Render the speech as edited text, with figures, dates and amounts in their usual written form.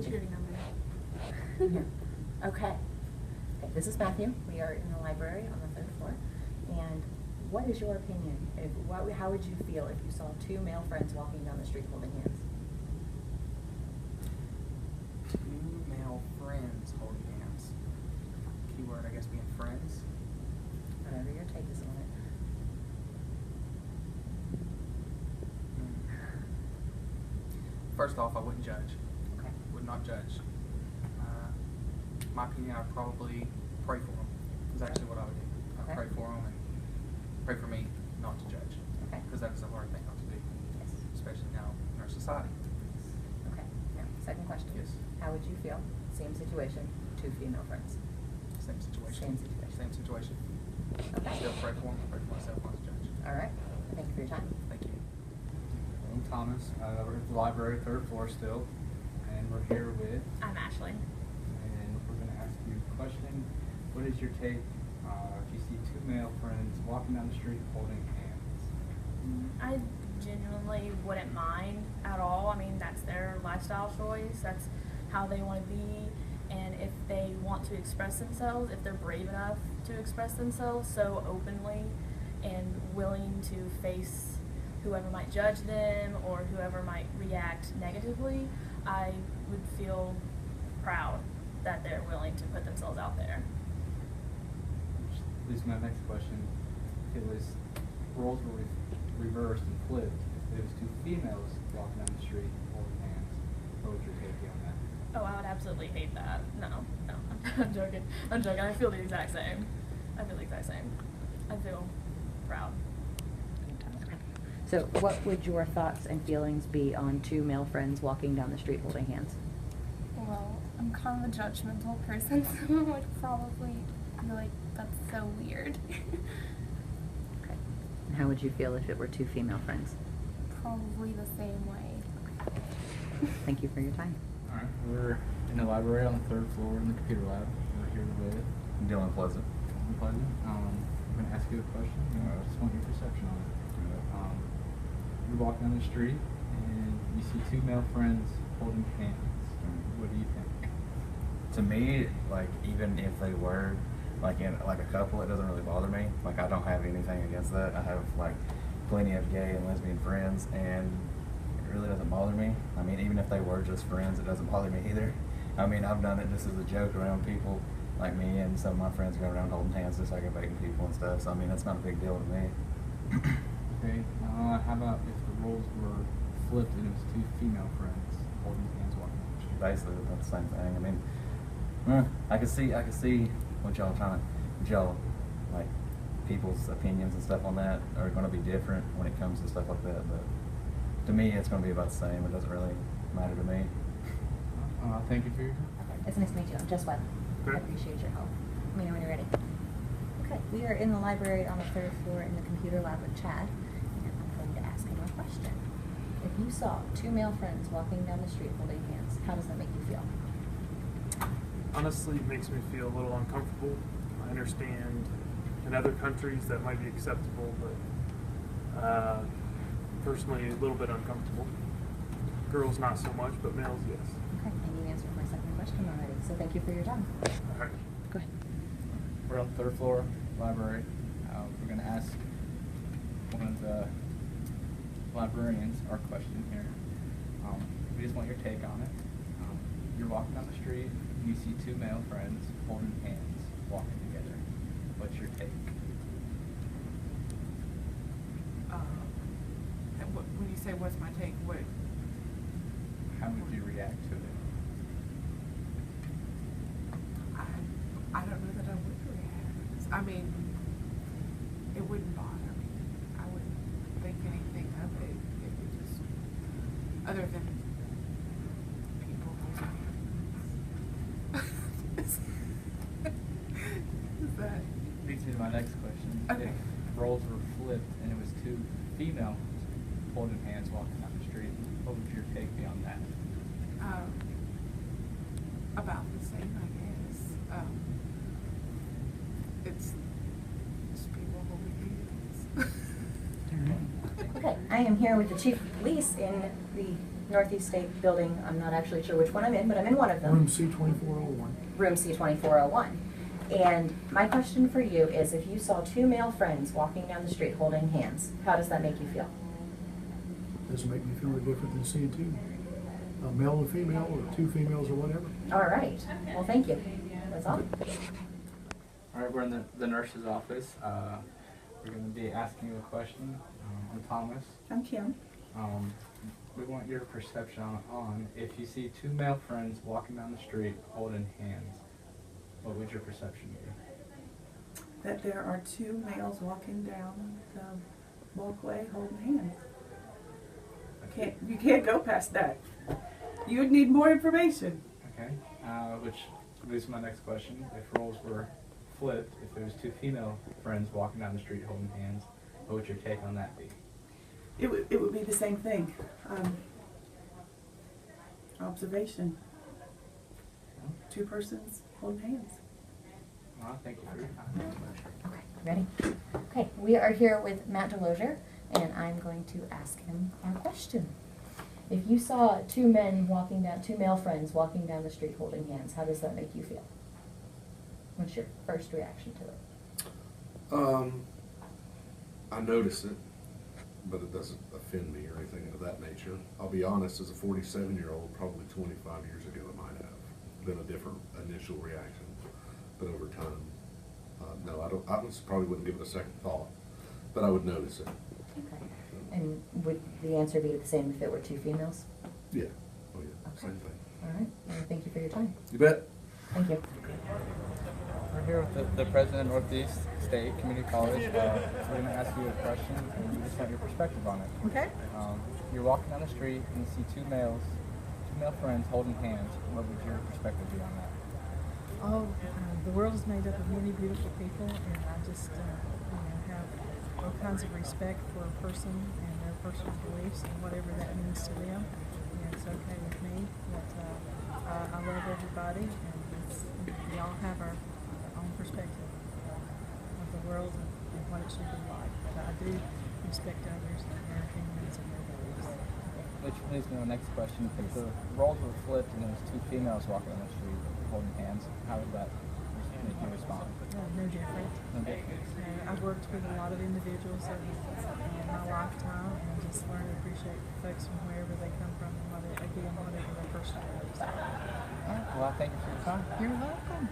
She already know me. Yeah. Okay. This is Matthew. We are in the library on the 3rd floor. And what is your opinion? How would you feel if you saw two male friends walking down the street holding hands? Two male friends holding hands. Keyword, I guess, being friends. Whatever your take is on it. First off, I wouldn't judge. Okay. Would not judge. My opinion, I'd probably pray for them. Is actually what I would do. I'd Okay. pray for them and pray for me not to judge. Okay. Because that is a hard thing not to do. Yes. Especially now in our society. Okay. Now, second question. Yes. How would you feel? Same situation, two female friends. Same situation. Same situation. Same situation. Okay. Still pray for them. Pray for myself, not to judge. All right. Thank you for your time. Thank you. I'm Thomas. We're at the library, 3rd floor still, and we're here with, I'm Ashley. and we're going to ask you a question. What is your take if you see two male friends walking down the street holding hands? I genuinely wouldn't mind at all. I mean, that's their lifestyle choice. That's how they want to be. And if they want to express themselves, if they're brave enough to express themselves so openly and willing to face whoever might judge them or whoever might react negatively, I would feel proud that they're willing to put themselves out there. Which leads to my next question. If it was roles were reversed and flipped, if it was two females walking down the street holding hands, what would your take be on that? Oh, I would absolutely hate that. No, I'm joking. I'm joking. I feel the exact same. I feel the exact same. I feel proud. So what would your thoughts and feelings be on two male friends walking down the street holding hands? Well, I'm kind of a judgmental person, so I would probably feel like that's so weird. Okay. And how would you feel if it were two female friends? Probably the same way. Thank you for your time. All right, we're in the library on the 3rd floor in the computer lab. We're here with Dylan Pleasant. Pleasant. I'm going to ask you a question. I just want your perception on it. You walk down the street and you see two male friends holding hands. What do you think? To me, like, even if they were like in like a couple, it doesn't really bother me. Like, I don't have anything against that. I have like plenty of gay and lesbian friends, and it really doesn't bother me. I mean, even if they were just friends, it doesn't bother me either. I mean, I've done it just as a joke around people like me, and some of my friends go around holding hands just like inviting people and stuff. So I mean, that's not a big deal to me. Okay. How about if the roles were flipped and it was two female friends holding hands walking down the street? Basically, that's the same thing. I mean, I can see what y'all like people's opinions and stuff on that are going to be different when it comes to stuff like that. But to me, it's going to be about the same. It doesn't really matter to me. Thank you for your time. Okay. It's nice to meet you. I'm Jess Webb. I appreciate your help. Let me know when you're ready. Okay. We are in the library on the 3rd floor in the computer lab with Chad. And I'm going to ask him a question. If you saw two male friends walking down the street holding hands, how does that make you feel? Honestly, it makes me feel a little uncomfortable. I understand in other countries that might be acceptable, but personally, a little bit uncomfortable. Girls, not so much, but males, yes. Okay, and you answered my second question already, so thank you for your time. All right. Go ahead. We're on the 3rd floor library. We're going to ask one of the librarians our question here. We just want your take on it. You're walking down the street, and you see two male friends holding hands, walking together. What's your take? And when you say what's my take, what? How would you react to it? I don't know that I would react. I mean, it wouldn't bother me. I wouldn't think anything of it. It would just, other than people holding hands. Is that? Leads me to my next question. Okay. If roles were flipped and it was two females holding hands walking down the street, what would your take be on that? About the same, I guess. It's just people holding hands. Okay, I am here with the chief of police in the Northeast State building. I'm not actually sure which one I'm in, but I'm in one of them. Room C2401. Room C2401. And my question for you is, if you saw two male friends walking down the street holding hands, how does that make you feel? Doesn't make me feel any different than seeing two, a male and a female, or two females, or whatever. All right. Well, thank you. That's all. All right, we're in the nurse's office. We're going to be asking you a question. I'm Thomas. I'm Kim. We want your perception on if you see two male friends walking down the street holding hands, what would your perception be? That there are two males walking down the walkway holding hands. You can't go past that. You would need more information. Okay, which leads to my next question. If roles were flipped, if there was two female friends walking down the street holding hands, what would your take on that be? It would be the same thing. Observation. Two persons holding hands. Well, thank you for your time. Okay, ready? Okay, we are here with Matt Delosier, and I'm going to ask him our question. If you saw two male friends walking down the street holding hands, how does that make you feel? What's your first reaction to it? I notice it, but it doesn't offend me or anything of that nature. I'll be honest, as a 47-year-old, probably 25 years ago, it might have been a different initial reaction. But over time, no, I probably wouldn't give it a second thought, but I would notice it. Okay. And would the answer be the same if it were two females? Yeah. Oh yeah. Okay. Same thing. All right. Well, thank you for your time. You bet. Thank you. We're here with the president of Northeast State Community College. We're going to ask you a question, and we just want your perspective on it. Okay. You're walking down the street, and you see two male friends holding hands. What would your perspective be on that? Oh, the world is made up of many beautiful people, and I just have all kinds of respect for a person and their personal beliefs and whatever that means to them. And it's okay with me. But I love everybody, and we all have our own perspective of the world and what it should be like. But I do respect others and their opinions and their beliefs. Which leads me to the next question. If the roles were flipped and there was two females walking on the street holding hands, how would that make you respond? No different. No different. I've worked with a lot of individuals in my lifetime, and just learned to appreciate folks from wherever they come from and whatever their personal beliefs are. All right. Well, I thank you for your time. You're welcome.